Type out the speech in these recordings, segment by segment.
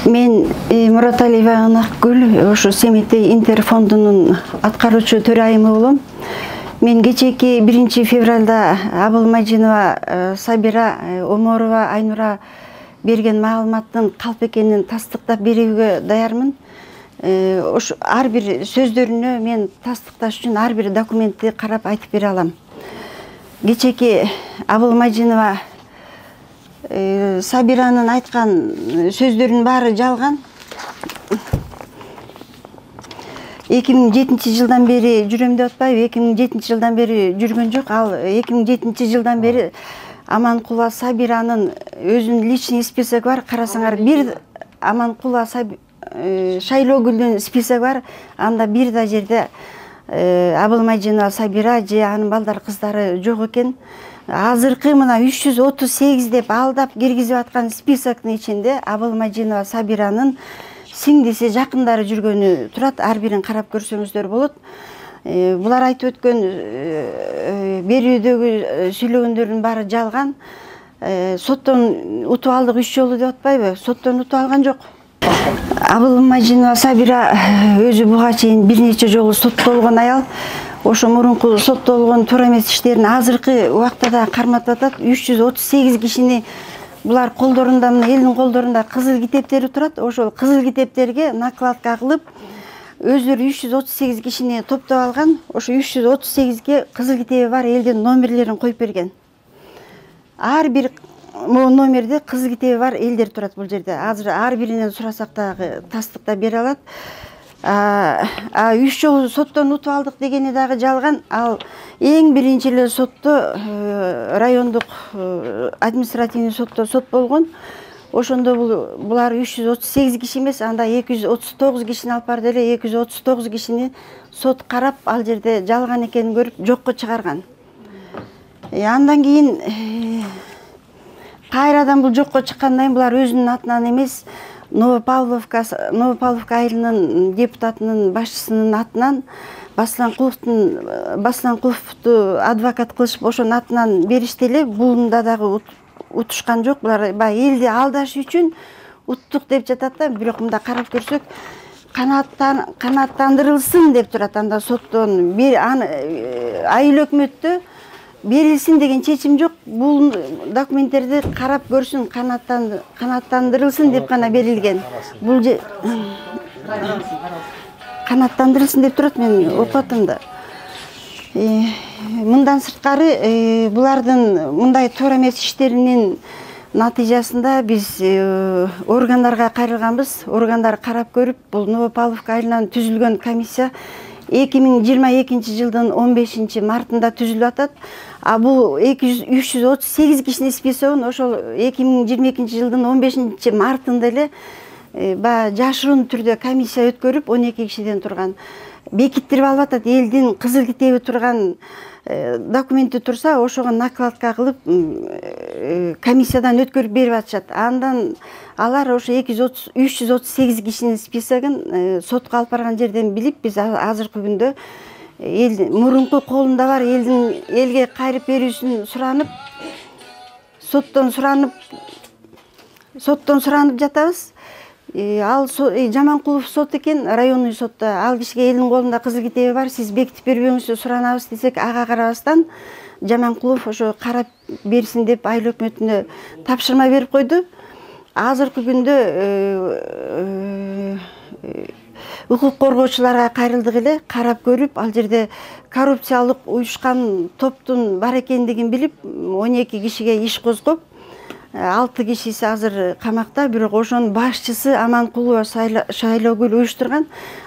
Мен Мураталиева Анакгүл, ошо Семетей Интерфондунун аткаруучу төрайымы болом. Мен кечээки 1 февралда Абылмажинова Сабира Оморова Айнура берген маалыматтын калп экенин тастыктап берүүгө даярмын. Ош ар бир сөздөрүнө мен тастыкташ үчүн ар бир документти карап айтып бере алам. Кечээки Абылмажинова Сабиранын айткан сөздөрүнүн баары жалган. 2007 жылдан бери жүрөм деп атпайбы, 2007 жылдан бери жүргөн жок. Ал 2007 жылдан бери Аманкулова Сабиранын өзүнүн личный списоги бар. Карасаңар, бир Аманкулова Шайлоогүлдүн списоги бар. Анда бир да жерде Абылмажинова Сабира же анын балдар кыздары жок экен. Азыркы мына 338 деп алдап киргизип аткан списоктун ичинде Абылмажинова Сабиранын сиңдиси, жакындары жүргөнү турат. Ар бирин карап көрсөңүздөр болот. Булар айтып өткөн берүүдөгү сүйлөгөндөрдүн баары жалган. Соттон утуп алдык 3 жолу деп атпайбы? Соттон утуп алган жок. Абылмажинова Сабира өзү буга чейин бир нече жолу соттолгон аял. Ошо мурунку соттолгон туура эмес иштерин азыркы убакта да карматып атат. 338 кишини булар колдорунда, мына элдин колдорунда кызыл китептери турат. Ошол кызыл китептерге накладка кылып, өздөрү 338 кишини топтоп алган. Ошо 338ге кызыл китеби бар элдин номерлерин коюп берген. Ар бир номерде кызыл китеби бар элдер турат бул жерде. Азыр ар биринен сурасак дагы тастыктап бере алат. 3 жолу соттон утуп алдык дегени дагы жалган. Ал эң биринчи эле сотто, райондук административный сотто сот болгон. Ошондо булар 338 киши эмес, анда 239 кишини алып барды эле. 239 кишини сот карап, ал жерде жалган экенин көрүп жокко чыгарган. Андан кийин кайрадан бул жокко чыккандан кийин булар өзүнүн атынан эмес, Новопавловка айылынын депутатынын башчысынын атынан Басланкуловду адвокат кылышып, ошонун атынан беришти эле. Бунда дагы утушкан жок. Булар баягы элди алдаш үчүн уттук деп жатат да, бирок мында карап көрсөк, канааттандырылсын деп турат. Анда соттон айыл өкмөттө берилсин деген чечим жок. Бул документтерди карап көрсүн, канааттандырылсын деп гана берилген. Бул канааттандырылсын деп турат, мен окуп аттым да. Мындан сырткары булардын мындай туура эмес иштеринин натыйжасында биз органдарга кайрылганбыз. Органдар карап көрүп, бул Новопавловка айылынан түзүлгөн комиссия 2022 жылдын 15 мартында түзүлүп атат. Бул 338 кишинин списогун ошол 2022 жылдын 15 мартында эле жашыруун түрдө комиссия өткөрүп 12 кишиден турган бекиттирип алып атат. Элдин кызыл китеби турган документи турса, ошого накладка кылып комиссиядан өткөрүп берип атышат. Андан алар ошо 338 кишинин списогун сотко алып барган жерден билип, биз азыркы күндө мурунку колунда бар элге кайрып берүүсүн суранып, соттон суранып жатабыз. Ал Жаманкулов сот экен, районный сотто. Ал кишиге элдин колунда кызыл китеби бар, сиз бекитип бербөөңүздү суранабыз десек, ага карабастан Жаманкулов ошо карап берсин деп айыл өкмөтүнө тапшырма берип койду. Азыркы күндө укук коргоочуларга кайрылдык эле, карап көрүп, ал жерде коррупциялык уюшкан топтун бар экендигин билип, 12 кишиге иш козгоп, 6 кишиси азыр камакта. Бирок ошонун башчысы Аманкулова Шайлоогүл уюштурган.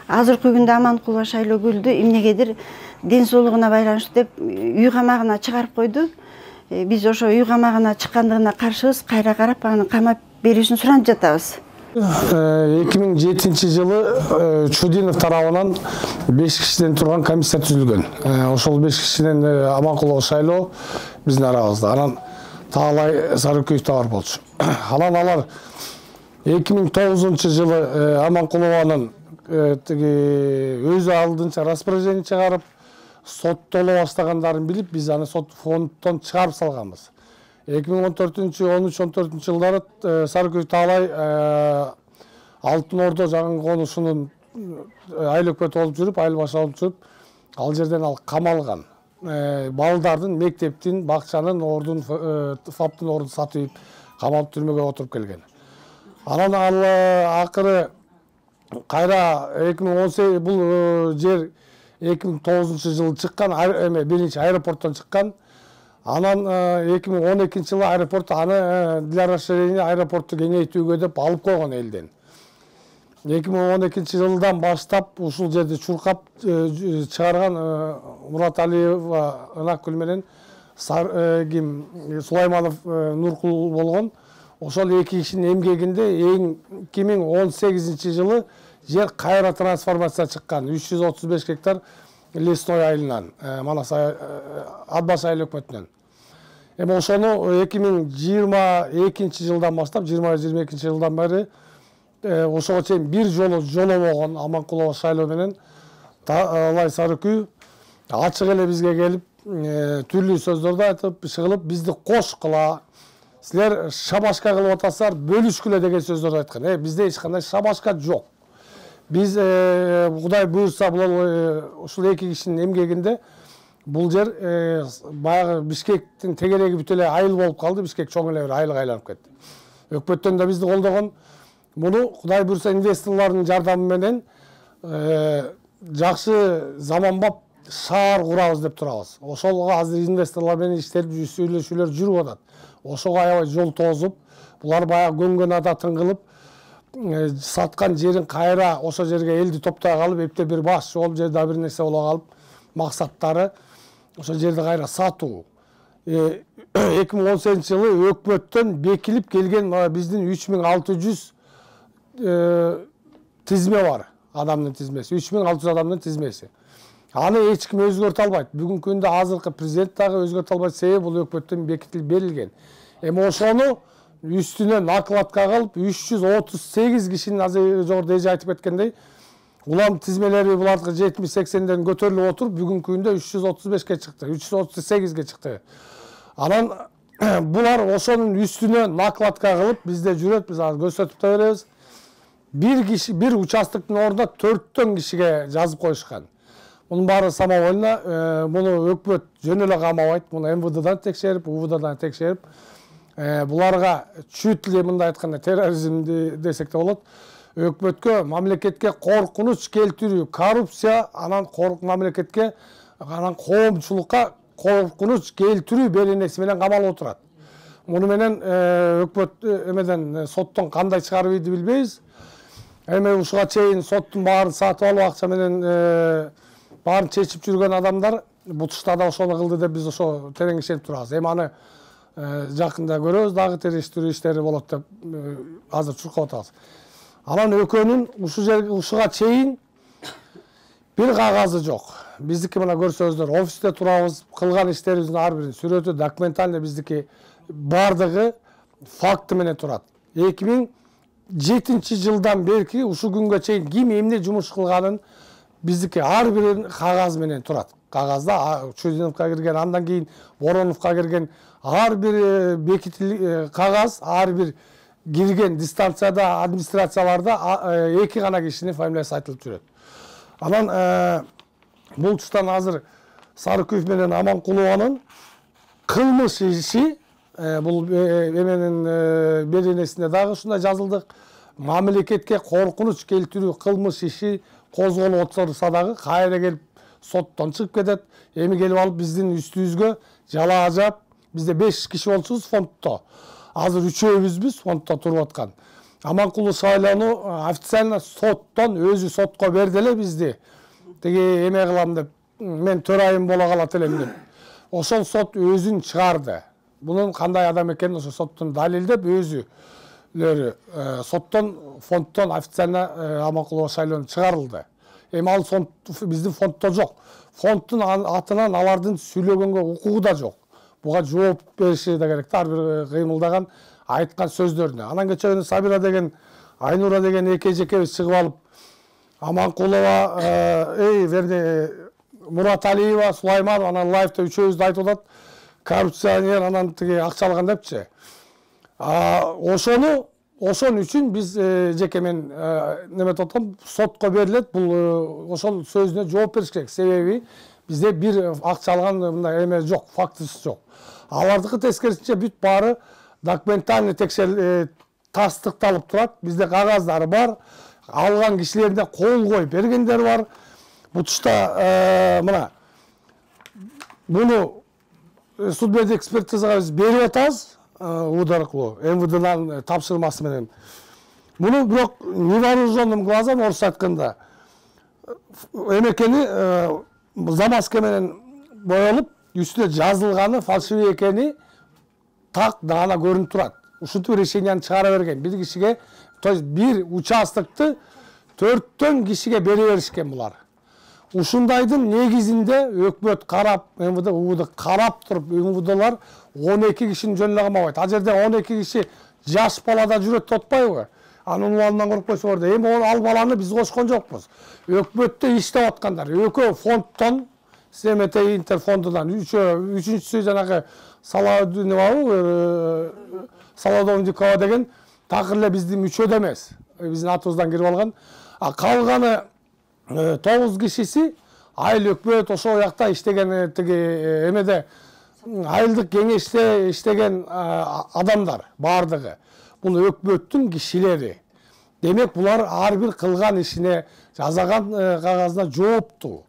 Азыркы күндө Аманкулова Шайлоогүлдү эмнегедир ден соолугуна байланыштуу деп үй камагына чыгарып койду. Биз ошо үй камагына чыккандыгына каршыбыз. Кайра карап, аны камап берүүсүн суранып жатабыз. 2007 жылы Чудинов тарабынан 5 кишиден турган комиссия түзүлгөн. Ошол 5 кишиден Аманкулова Шайлоо биздин арабызда. Анан Таалай Сарыкөй бар болчу. Анан алар 2009 жылы Аманкулованын өзү алдынча распоряжение чыгарып, соттоло баштагандарын билип, биз аны сот фонддон чыгарып салганбыз. 2014-13-14 жылдары Сарыкөй Таалай Алтын Орда жаңы конусунун айыл өкмөтү болуп жүрүп, айыл башы болуп жүрүп, ал жерден ал камалган. Балдардын, мектептин, бакчанын ордун, фаптын ордун сатып, камалып түрмөгө отуруп келген. Анан ал акыры кайра 2018 бул жер 2009-жылы чыккан, биринчи аэропорттон чыккан. Анан 2012-жылы аэропорт аны для расширения аэропортту кеңейтүүгө деп алып койгон элден. 2012-жылдан баштап ушул жерди чуркап чыгарган Мурат Алиева Ынакгүл менен Сулайманов Нуркул болгон. Ошол эки кишинин эмгегинде 2018-жылы жер кайра трансформация чыккан. 335 гектар лесной айылынан, Манас Атбаш айыл өкмөтүнөн. Эми ошону 2022-жылдан баштап 2022-жылдан бери ошого чейин бир жолу жолобогон Аманкулова шайлоо менен Алай Сарыкүй ачык эле бизге келип түрлүү сөздөрдү айтып, чыгылып, бизди кош кыла, силер шабашка кылып атасыздар, бөлүшкүлө деген сөздөрдү айткан. Бизде эч кандай шабашка жок. Биз Кудай буйрса ушул эки кишинин эмгегинде бул жер баягы Бишкектин тегереги бүт эле айыл болуп калды. Бишкек чоң эле бир айылга айланып кетти. Өкмөттөн да бизди колдогон. Муну Кудай буйрса инвесторлордун жардамы менен жакшы заманбап шаар курабыз деп турабыз. Ошолго азыр инвесторлор менен иштелип сүйлөшүүлөр жүрүп атат. Ошого аябай жол тозуп, булар баягы көнгөн ада тыңгылып, саткан жерин кайра ошо жерге элди топтой калып, эптеп бир башчы болуп, же да бир нерсе боло калып, максаттары ошо жерди кайра сатуу. 2018-жылы өкмөттөн бекилип келген биздин 3600 тизме бар, адамдын тизмеси, 3600 адамдын тизмеси. Аны эч ким өзгөртө албайт. Бүгүнкү күндө азыркы президент дагы өзгөртө албайт, себеби бул өкмөттөн бекитилип берилген. Эми ошону үстүнө накладка кылып 338 кишинин азыр жогоруда эже айтып кеткендей, улам тизмелери булардыкы 70-80ден көтөрүлүп отуруп, бүгүнкү күндө 335ке чыкты, 338ге чыкты. Анан булар ошонун үстүнө накладка кылып бизде жүрөт, биз азыр көрсөтүп да беребиз. Бир участоктун ордуна 4 кишиге жазып коюшкан. Мунун баары самовольно, муну өкмөт жөн эле камабайт, муну МВДдан текшерип, УВДдан текшерип, буларга чуть ли мындай айтканда терроризмди десек да болот. Өкмөткө, мамлекетке коркунуч келтирүү, коррупция, анан мамлекетке, анан коомчулукка коркунуч келтирүү беренеси менен камалып отурат. Муну менен өкмөт эмеден соттон кандай чыгарып ийди билбейбиз. Эми ушуга чейин соттун баарын сатып алып акча менен баарын чечип жүргөн адамдар бутушта да ошону кылды деп биз ошо терең ишенип турабыз. Эми аны жакында көрөбүз, дагы териштирүү иштери болот деп азыр чуркап атабыз. Анан экөөнүн ушуга чейин бир кагазы жок. Биздики мына көрсөңүздөр, офисте турабыз, кылган иштерибиздин ар бирин сүрөтү, документально биздики бардыгы факты менен турат. 2007-жылдан берки ушул күнгө чейин ким эмне жумуш кылганын биздики ар бир кагаз менен турат. Кагазда Чудиновго кирген, андан кийин Вороновго кирген ар бир бекитил кагаз, ар бир кирген дистанцияда, администрацияларда эки гана кишинин фамилиясы айтылып жүрөт. Анан бул туштан азыр Сарыкүев менен Аманкулованын кылмыш иши, бул эменин беренесинде дагы ушундай жазылдык. Мамлекетке коркунуч келтирүү кылмыш иши козголуп отурса дагы кайра келип соттон чыгып кетет. Эми келип алып биздин үстүбүзгө жалаа жаап, бизде 5 киши болчубуз фонддо. Азыр 3-өбүзбүз фонддо туруп аткан. Аманкулова шайлоону официально соттон өзү сотко берди эле бизди. Теги эме кылам деп, мен төрайым боло калат элем деп. Ошол сот өзүн чыгарды. Bunun qanday adam ekeni ошо соттун далилдеп өзүлөрү соттон фонддон официально Аманкулова шайлоону чыгарылды. Эми ал биздин фонддо жок. Фонддун атынан алардын сүйлөгөнгө укугу да жок. Буга жооп бериши да керек. Ар бир кыймылдаган, айткан сөздөрүнө. Анан кечээ күнү Сабира деген, Айнура деген эки эжекебиз чыгып алып, Аманкулова, вернее, Мурат Алиева, Сулайманов, анан лайфта үчөөбүздү айтып атат. Коррупционер, анан тиги акча алган депчи. Ошону Ошон үчүн биз жеке мен неме деп атам, сотко берилет. Бул ошол сөзүнө жооп бериш керек. Себеби бизде бир акча алган мындай эме жок, фактысы жок. Алардыкы тескерисинче бүт баары документальный тастыкталып турат. Бизде кагаздары бар. Алган кишилерде кол коюп бергендер бар. Бутушта мына буну судмеддик экспертизага биз берип атабыз. УД аркылуу МВДнын тапшырмасы менен. Муну бирок невооруженным глазом, орусча айтканда, эмекени замазка менен боелуп, үстүнө жазылганы фальшивый экени так даана көрүнүп турат. Ушинтип решенияны чыгара берген. Бир кишиге, то есть бир участокты 4 кишиге бере беришкен булар. Ушундайдын негизинде өкмөт карап, МВД, УВД карап туруп, МВДлар 12 кишинин жөнүнө камабайт. Ал жерде 12 киши жаш балада жүрөт деп атпайбы? Анын унвалынан коркпойсо ордо. Эми ал баланы биз кошкон жокпуз. Өкмөттө иштеп аткандар. Экөө фонддон, СМТ Интерфондунан, үчүнчүсү жанагы Солодовникова деген такыр эле биздин мүчөдө эмес. Биздин атыбыздан кирип алган. А калганы 9 кишиси айыл өкмөт ошол жакта иштеген тиги эмеде айылдык кеңеште иштеген адамдар бардыгы. Бул өкмөттүн кишилери. Демек булар ар бир кылган ишине, жазаган кагазына жооптуу.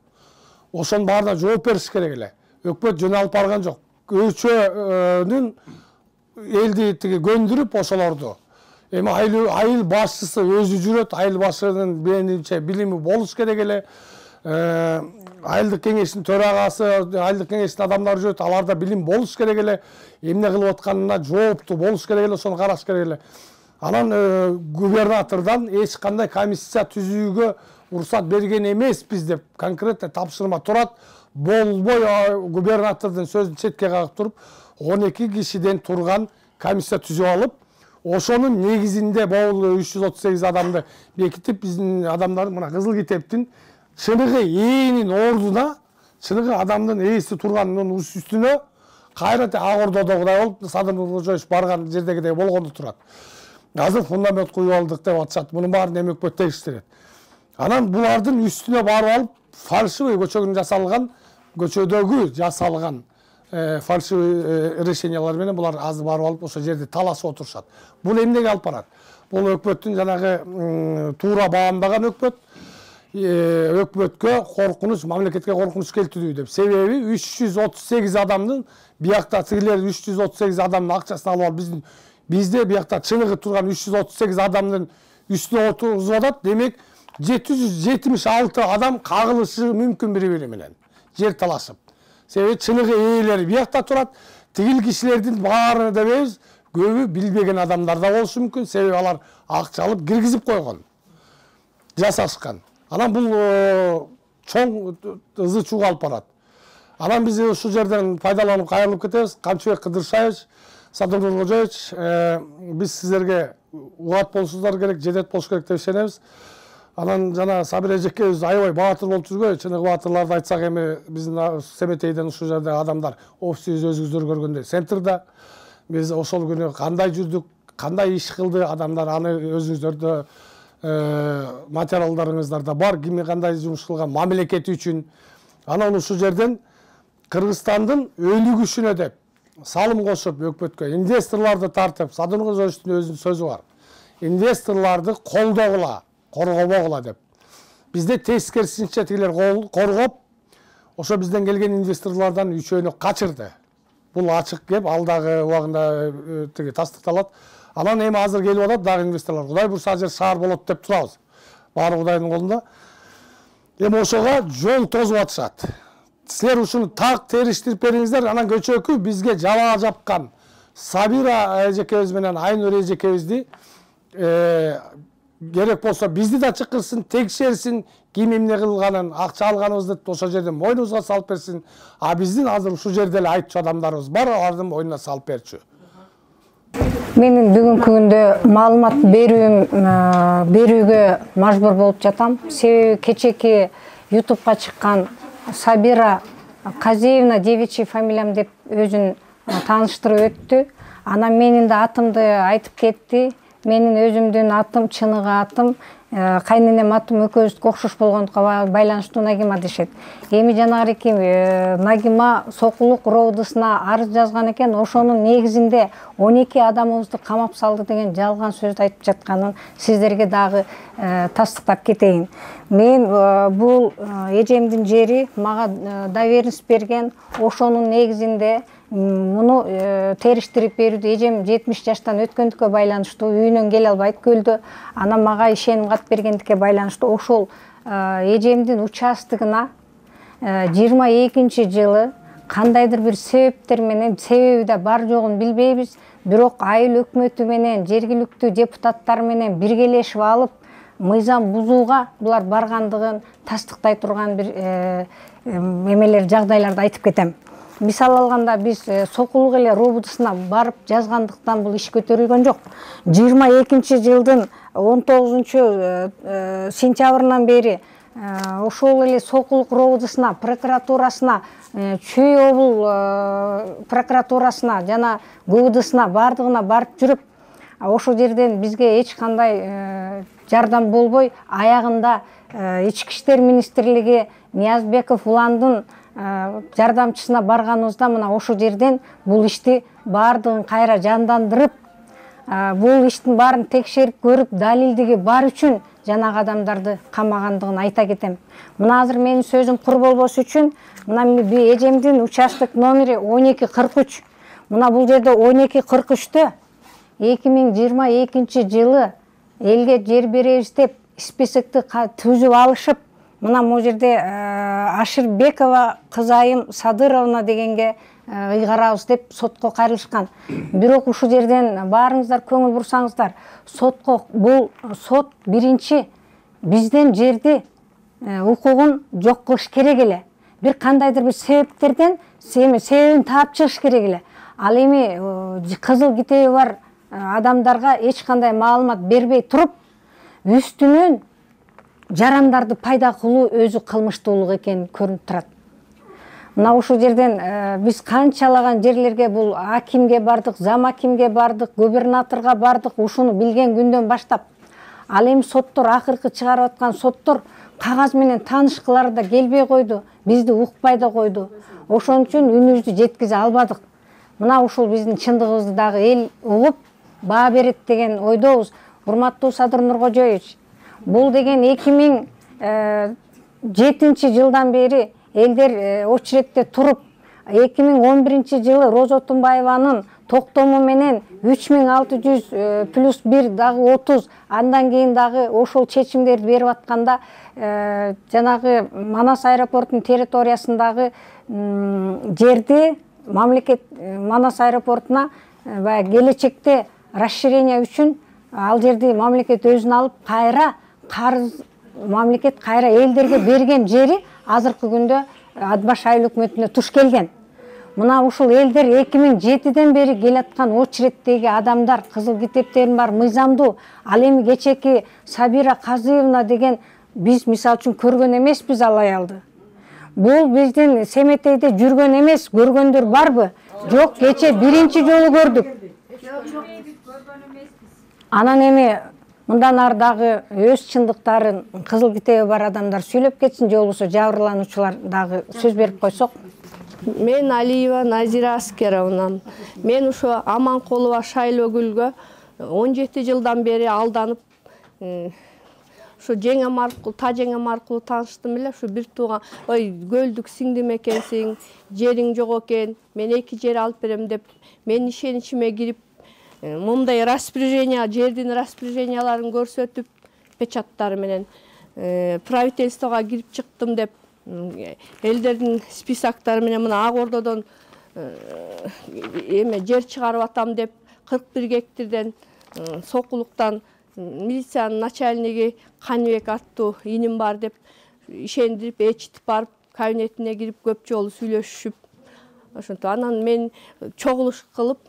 Ошонун баарына жооп бериш керек эле. Өкмөт жөн алып барган жок. Көчөнүн элди тиги көндүрүп ошолорду. Эми айыл башчысы өзү жүрөт, айыл башчынын менимче билими болуш керек эле. Айылдык кеңештин төрагасы, айылдык кеңештин адамдары жүрөт, аларда билим болуш керек эле. Эмне кылып атканына жооптуу болуш керек эле, ошону караш керек эле. Анан губернатордон эч кандай комиссия түзүүгө уруксат берген эмеспиз деп конкретно тапшырма турат. Болбой губернатордун сөзүн четке кагып туруп, 12 кишиден турган комиссия түзүп алып, ошонун негизинде бул 338 адамды бекитип, биздин адамдар мына Кызыл Китептин чыныгы ээлин ордуна, чыныгы адамдын ээси турганын үстүнө кайра ак ордодогудай болуп, Садыр Нуркожоевич барган жердегидей болгондо турат. Азыр фундамент куюп алдык деп атышат. Мунун баарын эми өкмөт текшерет. Анан булардын үстүнө барып алып, фальшивый көчөдөгү жасалган фальшивый решениялар менен булар азыр барып алып ошол жерде талашып отурушат. Бул эмнеге алып барат? Бул өкмөттүн жанагы туура баамдаган өкмөткө коркунуч, мамлекетке коркунуч келтирүү деп. Себеби 338 адамдын биякта тигилер 338 адамдын акчасын алып алып бизде биякта чыныгы турган 338 адамдын үстүнө отургузуп атат. Демек 776 адам кагылышы мүмкүн бири-бири менен жер талашып. Себеби чыныгы ээлери биякта турат. Тигил кишилердин баарын дебейбиз, көбү билбеген адамдар да болушу мүмкүн. Себеби алар акча алып киргизип койгон, жасашкан. Анан бул чоң ызы чууга алып барат. Анан биз ушул жерден пайдаланып кайрылып кетебиз. Камчыбек Кыдыршаевич, Садыр Нуркожоевич, биз сиздерге убат болушуңуздар керек, жедет болуш керек деп ишенебиз. Анан жана Сабир эжекебиз аябай баатыр болуп жүргөн, чыныгы баатырларды айтсак эми биздин Семетейден ушул жерде адамдар офисибиз өзүңүздөр көргөндөй центрда. Биз ошол күнү кандай жүрдүк, кандай иш кылды, адамдар аны өзүңүздөрдө материалдарыңыздарда бар, ким кандай жумуш кылган мамлекет үчүн. Анан ушул жерден Кыргызстандын өнүгүшүнө деп салым кошуп өкмөткө инвесторлорду тартып, Садыр Нуркожоевичтин өзүнүн сөзү бар. Инвесторлорду колдогула, коргобогула деп. Бизде тескерисинче тигилер коргоп, ошо бизден келген инвесторлордон үчөөнү качырды. Бул ачык кеп, алдагы убагында тиги тастыкталат. Анан эми азыр келип атат дагы инвесторлор. Кудай бурса ажер шаар болот деп турабыз. Баары Кудайдын колунда. Эми ошого жол тозуп атышат. Силер ушуну так териштирип бериңиздер. Анан көчөкү бизге жабаа жапкан Сабира эжекебиз менен Айнур эжекебизди керек болсо бизди да чакырсын, текшерсин, ким эмне кылганын, акча алганыбызды ошол жерден мойнубузга салып берсин. А биздин азыр ушул жерде эле айтчу адамдарыбыз бар, алардын мойнуна салып берчү. Менин бүгүнкү күндө маалымат берүүгө мажбур болуп жатам. Себеби кечеки YouTube'га чыккан Сабира Казеевна, девичий фамилиям деп өзүн тааныштырып өттү. Анан менин да атымды айтып кетти. менин өзүмдүн атым Чыныгы атым, кайненем атым экөөбүздүкү окшош болгондукка байланыштуу Нагима дешет. Эми жанагыки Нагима Сокулук РОВДсына арыз жазган экен, ошонун негизинде 12 адамыбызды камап салды деген жалган сөздү айтып жатканын сиздерге дагы тастыктап кетейин. Мен бул эжемдин жери мага доверенность берген, ошонун негизинде муну териштирип берүүдө эжем 70 жаштан өткөндүккө байланыштуу үйүнөн келе албайт, көлдө. Анан мага ишеним кат бергендикке байланыштуу ошол эжемдин участогуна 22 жылы кандайдыр бир себептер менен, себеби да бар жогун билбейбиз, бирок айыл өкмөтү менен жергиликтүү депутаттар менен биргелешип алып мыйзам бузууга булар баргандыгын тастыктай турган бир эмелер, жагдайларды айтып кетем. Мисал алганда биз Сокулук эле РОВДсына барып жазгандыктан бул иш көтөрүлгөн жок. 22 жылдын 19 сентябрынан бери ошол эле Сокулук РОВДсына, прокуратурасына, Чүй обул прокуратурасына жана ГУВДсына бардыгына барып жүрүп, ошол жерден бизге эч кандай жардам болбой, аягында Ички иштер министрлиги Ниязбеков Уландын жардамчысына барганыбызда мына ошол жерден бул ишти бардыгын кайра жандандырып, бул иштин баарын текшерип көрүп, далилдиги бар үчүн жанагы адамдарды камагандыгын айта кетем. Мына азыр менин сөзүм кур болбош үчүн, мына эжемдин участок номери 1243. Мына бул жерде 1243-тө 2022 жылы элге жер беребиз деп списокты түзүп алышып, мына бул жерде Аширбекова кызайым Садыровна дегенге ыйгарабыз деп сотко кайрылышкан. Бирок ушул жерден баарыңыздар көңүл бурсаңыздар, сотко бул сот биринчи бизден жерди укугун жок кылыш керек эле. Бир кандайдыр бир себептерден себебин таап чыгыш керек эле. Ал эми кызыл китеби бар адамдарга эч кандай маалымат бербей туруп, үстүнөн жарандарды пайда кылуу өзү кылмыштуулук экени көрүнүп турат. Мына ушул жерден биз канчалаган жерлерге, бул акимге бардык, зам акимге бардык, губернаторго бардык, ушуну билген күндөн баштап. Ал эми соттор, акыркы чыгарып аткан соттор кагаз менен таанышкылары да келбей койду, бизди укпай да койду. Ошон үчүн үнүбүздү жеткизе албадык. Мына ушул биздин чындыгыбызды дагы эл угуп, баа берет деген ойдобуз. Урматтуу Садыр Нуркожоевич, бул деген 2007 жылдан бери элдер очередте туруп, 2011 жылы Роза Отунбаеванын токтому менен 3600 плюс 1 дагы 30, андан кийин дагы ошол чечимдерди берип атканда, жанагы Манас аэропортунун территориясындагы жерди мамлекет Манас аэропортуна келечекте расширение үчүн ал жерди мамлекет өзүнө алып, кайра карыз мамлекет кайра элдерге берген жери азыркы күндө Атбаш айыл өкмөтүнө туш келген. Мына ушул элдер 2007-ден бери келаткан очереддеги адамдар, кызыл китептерин бар, мыйзамдуу. Ал эми кечеки Сабира Казыевна деген биз мисалы үчүн көргөн эмеспиз ал аялды. Бул биздин Семетейде жүргөн эмес, көргөндөр барбы? Жок, кече биринчи жолу көрдүк. Анан эми мындан ары дагы өз чындыктарын кызыл китеби бар адамдар сүйлөп кетсин, же болбосо жабырлануучулар дагы сөз берип койсок. Мен Алиева Назира Аскеровна. Мен ошо Аманкулова Шайлогүлгө 17 жылдан бери алданып, ошо жеңем аркылуу, та жеңем аркылуу тааныштым эле. Ошо бир тууган, ой, көлдүк сиңдим экенсиң, жериң жок экен, мен 2 жер алып берем деп, мен ишеничиме кирип, мындай распоряжение, жердин распоряженияларын көрсөтүп, печаттары менен правительствого кирип чыктым деп, элдердин списоктары менен мына Ак Ордодон жер чыгарып атам деп, 41 гектардан Сокулуктан милициянын начальниги Каныбек аттуу иним бар деп ишендирип, ээрчитип барып, кабинетине кирип көп жолу сүйлөшүп, ошентип анан мен чогулуш кылып,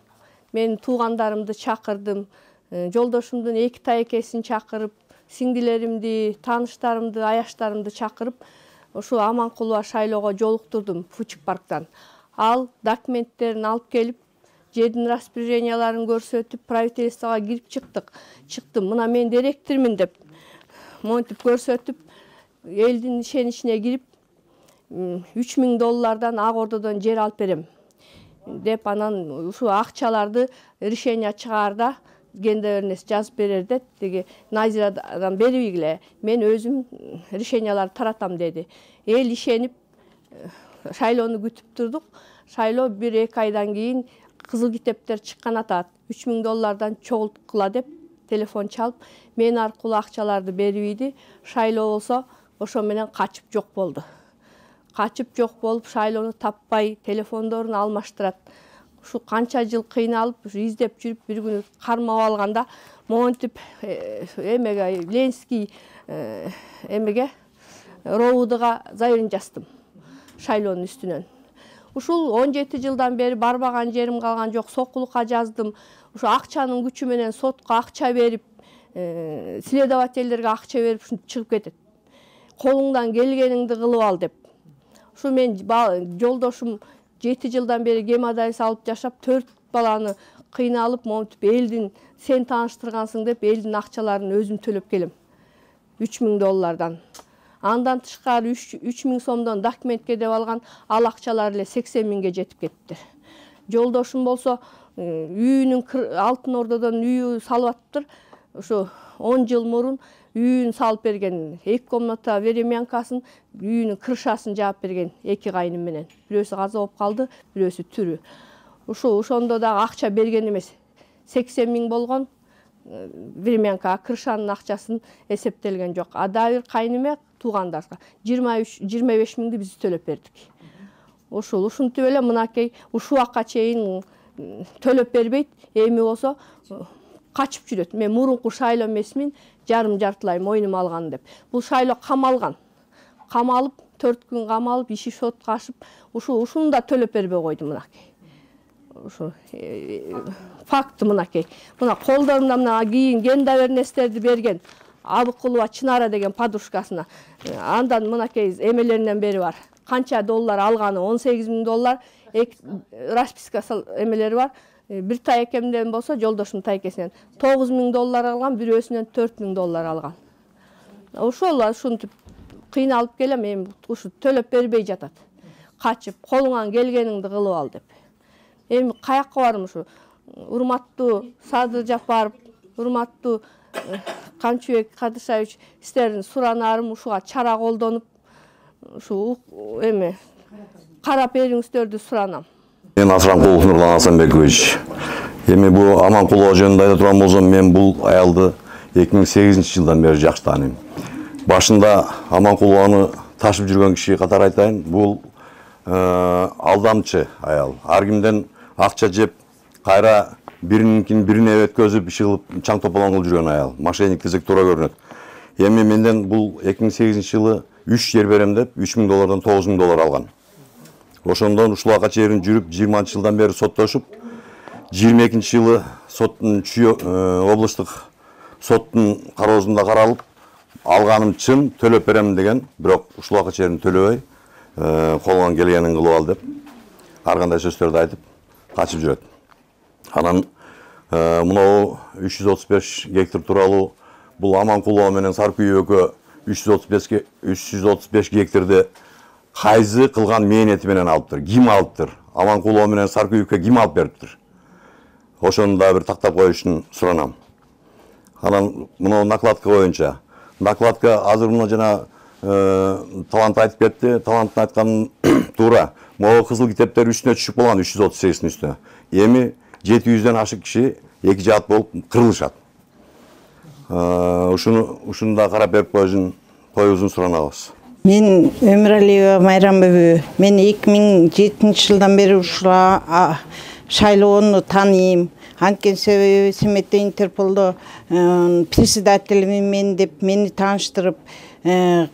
мен туугандарымды чакырдым, жолдошумдун 2 тайекесин чакырып, сиңдилеримди, тааныштарымды, аяштарымды чакырып, ошо Аманкулова шайлоого жолуктурдум Фучик парктан. Ал документтерин алып келип, жердин распоряженияларын көрсөтүп, правительствого кирип чыктым. Мына мен директормун деп монтип көрсөтүп, элдин ишеничине кирип, $3000 Ак Ордодон жер алып берем деп, анан ушу акчаларды решение чыгаарда гендернес жазып берер деп, деги Назирадан бербегиле, мен өзүм решенияларды таратам деди. Эл ишенип шайлоону күтүп турдук. Шайлоо 1-2 айдан кийин кызыл китептер чыккан атат. $3000 чогулткула деп телефон чалып, мен аркылуу акчаларды бербейди. Шайлоо болсо ошо менен качып жок болду. Качып жок болуп, шайлоону таппай, телефондорун алмаштырат. Ушу канча жыл кыйналып, издеп жүрүп, бир күнү кармап алганда, монтип эмеге Ленский эмеге Роудага заявление жаздым шайлоонун үстүнөн. Ушул 17 жылдан бери барбаган жерим калган жок, сокулукка жаздым. Ушу акчанын күчү менен сотко акча берип, следовательдерге акча берип чыгып кетет. Колуңдан келгениңди кылып ал деп. Ушу мен жолдошум 7 жылдан бери гемодиализ алып жашап, 4 баланы кыйналып, монтип элдин сен тааныштыргансың деп элдин акчаларын өзүм төлөп келем. $3000. Андан тышкары 3000 сомдон документке деп алган, ал акчалар эле 80 миңге жетип кетти. Жолдошум болсо үйүнүн Алтын Ордодон үйү салып атыптыр. Ошо 10 жыл мурун үйүн салып берген, 2 комната времянкасын, үйүнүн крышасын жаап берген 2 кайным менен. Бирөөсү каза болуп калды, бирөөсү түрү. Ошондо да акча берген эмес. 80 миң болгон времянка, крышанын акчасын эсептелген жок. А дагы бир кайныме туугандарга 23-25 миңди биз төлөп бердик. Ушинтип эле мынакей ушул акка чейин төлөп бербейт, эми болсо качып жүрөт. Мен мурунку шайлоо эмесмин, жартылай мойнума алган деп. Бул шайлоо камалган. Камалып, 4 күн камалып, иши сотко ашып, ушуну да төлөп бербей койду мынакей. Ушу факт мынакей. Мына колдорунда мына кийин гендовернестерди берген. Абыкулова Чынара деген подружкасына. Андан мынакей эмелеринен бери бар. Канча доллар алганы? $18,000. Расписка эмелери бар. Bir tayekemden bolsa жолдошум тайекесинен $9,000 алган, бирөөсүнөн $4,000 алган. Ошол ушинтип кыйналып келем, эми ушу төлөп бербей жатат. Качып, колуңан келгениңди кылып ал деп. Эми каякка барым ушу? Урматтуу Садыр Жапаров, урматтуу Камчыбек Кадышевич силердин суранарым ушуга чара колдонуп, ушу эми карап бериңиздерди суранам. Мен Асранкулов Нурлан Асанбекович. Эми бул Аманкулова жөнүндө айта турган болсом, мен бул аялды 2008 жылдан бери жакшы тааныйм. Башында Аманкулованы ташып жүргөн киши катары айтайын, бул алдамчы аял. Ар кимден акча жеп, кайра бирине өткөзүп, иши кылып, чаң тополон кылып жүргөн аял. Мошенник десек туура көрүнөт. Эми менден бул 2008 жылы 3 жер берем деп $3,000 $9,000 алган. Ошондон ушул акка чейин жүрүп 20 жылдан бери соттошуп, 22 жылы соттун облустук соттун кароосунда каралып, алганым чын, төлөп берем деген, бирок ушул акка чейин төлөбөй, колуңан келгенин кылып ал деп, ар кандай сөздөрдү айтып, качып жүрөт. Анан мынау 335 гектар тууралуу бул Аманкулова менен Саркүйү экөө 335 гектарды кайсы кылган мээнети менен алыптыр, ким алыптыр, Аманкулова менен Саркүйүккө ким алып бериптир. Ошону да бир тактап коюшун суранам. Анан мына накладка боюнча, накладка азыр мына жана талант айтып кетти, таланттын айтканын туура. Могу кызыл китептер үстүнө түшүп болгон 338-тин үстүнө. Эми 700ден ашык киши эки жаат болуп кырылышат. Ушуну да карап берип коюбузун суранабыз. Мен Өмүралиева Майрам бөбө. Мен 2007 жылдан бери ушул шайлоону тааныйм. Анткени себеби Семетте Интерполдо председателим мен деп мени тааныштырып,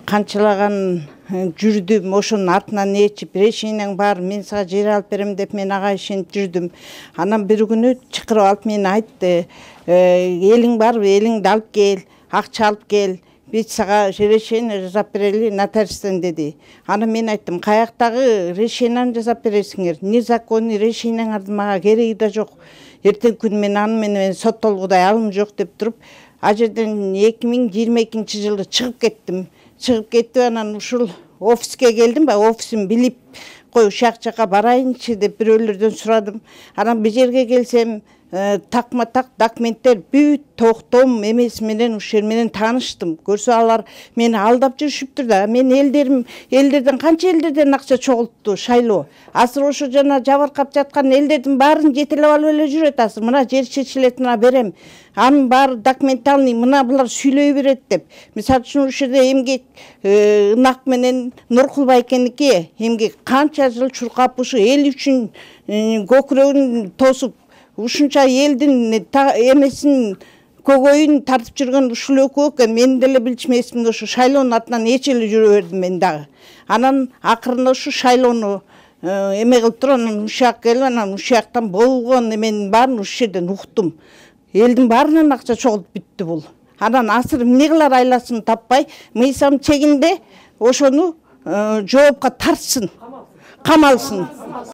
канчалаган жүрдүм, ошонун артынан ээрчип, решениең бар, мен сага жер алып берем деп мен ага ишенип жүрдүм. Анан бир күнү чакырып алып мени айтты, элиң бар, элиңди алып кел, акча алып кел, Бит сага решение жасап берели нотариустан деди. Аны мен айттым, каяктагы решениени жасап бересиңер. Незаконный решениеңердин мага кереги да жок. Эртең күн мен аны менен соттолгудай алым жок деп туруп, а жерден 2022 жылы чыгып кеттим. Чыгып кетип анан ушул офиске келдим ба, офисин билип кой ушак жака барайынчы деп бирөөлөрдөн сурадым. Анан бул жерге келсем, такма так документтер бүт токтом эмеси менен ушер менен тааныштым. Көрсө алар мени алдап жүрүшүптүр да. Мен элдерден канча элдерден акча чогултту шайлоо. Азыр ошо жана жабыркап жаткан элдердин баарын жетелеп алып эле жүрөт азыр. Мына жер чечилетине берем. Анын баары документальный, мына булар сүйлөй берет деп. Мисалы үчүн ушерде эмгек ынак менен Нуркулбайкеники эмгек канча жыл чуркап ушу эл үчүн көкүрөгүн тосуп ушунча элдин эмесин көгөйүн тартып жүргөн ушул экөө экен. Мен деле билчүмесмин, ошо шайлоонун атынан эч эле жүрө бердим мен дагы. Анан акырында ушу шайлоону эме кылып туруп, анан ушак келип, анан ушактан болгон эменин баарын ушул жерден уктум. Элдин баарынан акча чогулуп бүттү бул. Анан азыр эмне кылар айласын таппай, мыйсам чегинде ошону жоопко тартсын, камалсын.